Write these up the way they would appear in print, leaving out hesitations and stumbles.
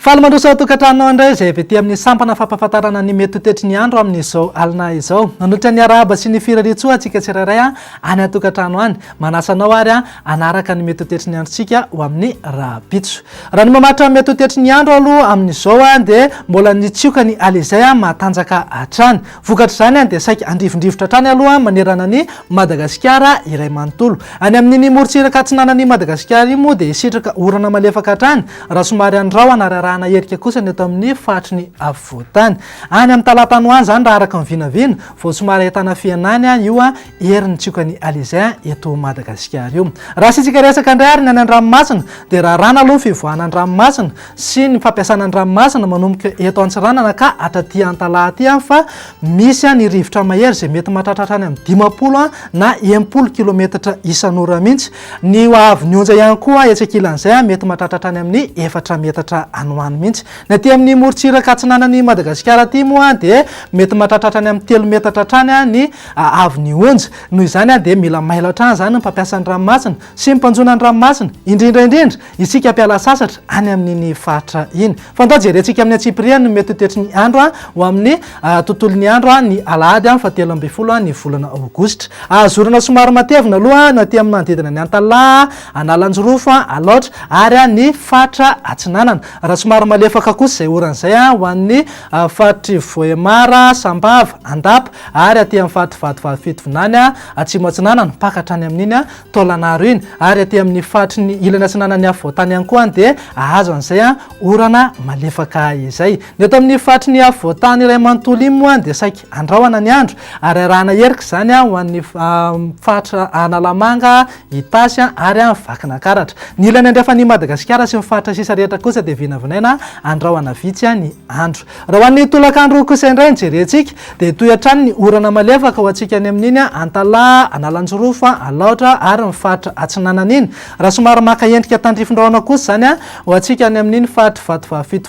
Faly mandroso tokantrano indray izay avy ety amin'ny sampana fampahafantarana ny mety ho tetry ny andro amin'izao alina izao. Nanotra ny arahaba sy ny firariantsoa antsika tsirairay any atokantrano any. Manasanao ary anaraka ny mety ho tetry ny androntsika ho amin'ny raha-pitso. Raha ny mamatra mety ho tetry ny andro aloha amin'izao dia mbola ny tsioka ny alizay matanjaka hatrany. Vokatra izany dia saika andrivondrivotra hatrany aloha manerana ny Madagasikara iray manontolo. Any amin'ny morontsiraka atsinanan'ny Madagasikara moa dia isitraka orana malefaka hatrany raha somary andrahona rahana herika kosa ny eto amin'ny fahatry ny afovoantany. Any amin'ny talatanoany zany raha araka ny vinavina vao somary ahitana fianany io herin'ny tsioka ny alizay eto Madagasikara io. Raha sitsika resaka indray ary ny any an-dranomasina dia raha rana aloha fivoahana an-dranomasina sy ny fampiasana an-dranomasina manomboka eto Antsiranana ka hatraty Antalahy aty fa misy ny rivotra mahery izay mety mahatratra any amin'ny 50 na 80 kilometatra isan'ora mihitsy. Ny avy ny onja ihany koa etsaka ilan'izay mety mahatratra any amin'ny 4 metatra anoany mihitsy. Ny aty amin'ny morontsiraka atsinanan'ny Madagasikara aty moa dia mety mahatratra any amin'ny 3 metatra hatrany ny avy ny onja. Noho izany dia mila maila hatrany zany ny mpampiasa ny ranomasina sy mpanjona ny ranomasina indrindra isika mpiala sasatra any amin'iny faritra iny. Fantao jerentsika amin'ny Antsipiriana no mety ho tetry ny andro ho amin'ny tontolon'ny andro ny alahady 17 ny volana aogositra. Azorana somary matevina aloha no aty amin'ny manodidina ny Antalahy, Analanjorofo, Alaotra ary ny faritra Atsinanana. Raha somary malefaka kosa izay oran'izay ho an'ny faritry Vohemara, Sambava, Andapa ary aty amin'ny faritra Vadivavy Atsimo Atsinanana mpakatra any amin'iny Taolagnaro iny ary aty amin'ny faritry ny ilany Atsinanana afovoantany ihany koa dia ahazo an'izay orana malefaka izay. Ny eto amin'ny faritry ny afovoantany iray manontolo iny moa dia saika andrahona ny andro ary arahana herika zany ho an'ny faritra Analamanga, Itasy ary Vakinankaratra. Ny ilany andrefany Madagasikara sy ny faritra sisa rehetra kosa dia vinavinaina andrahona vitsy ny andro. Raha ho an'ny tolakandro kosa indray ny jerentsika dia toy hatrany ny orana malefaka ho antsika any amin'iny Antalahy, Analanjorofo, Alaotra ary ny faritra Atsinanana iny. Raha somary maka endrika tandrifondrahona kosa zany ho antsika any amin'iny faritra Vadivavy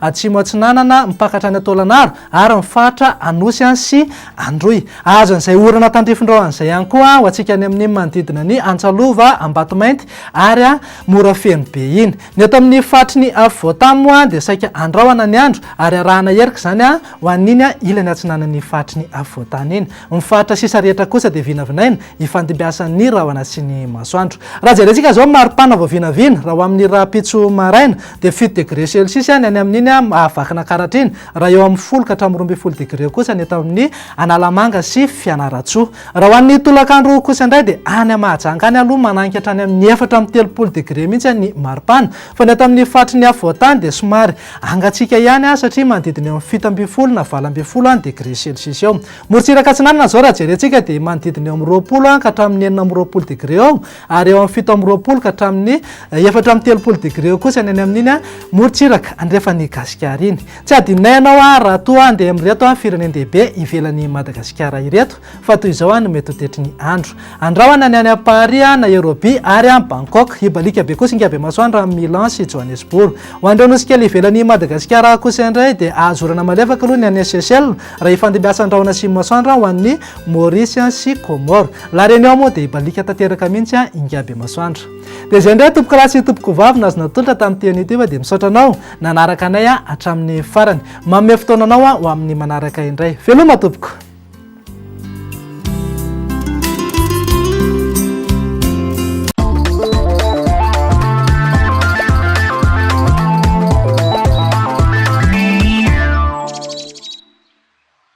Atsimo Atsinanana mpakatra any Taolagnaro ary ny faritra Anosy sy Androy. Azo an'izay orana tandrifondrahona izay ihany koa ho antsika any amin'ny manodidina ny Antsalova, Ambatomainty ary Morafeno be iny. Ny eto amin'ny faritry ny afovoantany moa dia saika andrahona ny andro ary arahana herika zany ho an'iny ilany atsinanan'ny faritry ny afovoantany iny. Ny faritra sisa rehetra kosa dia vinavinaina ifandimbiasan'ny rahona sy ny masoandro. Raha jerentsika zao maripana vao vinavina raha ho amin'ny raha-pitso maraina dia 7 degré Celsius any amin'iny Vakinankaratra iny. Raha eo amin'ny 10 ka hatramin'ny 12 degré kosa ny eto amin'ny Analamanga sy Fianaratsoa. Raha ho an'ny tolakandro kosa indray dia any Mahajanga any aloha mananika hatrany amin'ny 4-30 degré mihitsy ny maripana. Fa ny eto amin'ny faritry ny afovoantany dia somary angatsika ihany satria manodidina eo amin'ny 17 na 20 degré Celsius eo. Morontsiraka Atsinanana zao raha jerentsika dia manodidina eo amin'ny 20 ka hatramin'ny 20 degré eo ary eo amin'ny 17 ka hatramin'ny 4-30 degré eo kosa ny amin'iny morontsiraka andrefan'ny Gasikara iny. Tsy adinonay ianao raha toa andeha amin'ireto firenendehibe ivelan'ny Madagasikara ireto fa toy izao no mety ho tetry ny andro. Andrahona ny any Paris na Europy ary Bangkok, ibalika be kosa ingabe masoandro Milan sy Johannesburg. Ho andreo nosikely ivelan'ny Madagasikara kosa indray dia azorana malefaka aloha ny any Seychelles raha ifandimbiasa andrahona sy masoandro ho an'ny Maurice sy Comore. La Réunion moa dia ibalika tanteraka mihitsy ingabe masoandro. Dia izay indray tompoko raha sy tompoko vavy nazona tolotra tamin'ny tenyity dia misaotra anao nanaraka anay hatramin'ny farany. Manome fotoananao ho amin'ny manaraka indray. Veloma tompoko.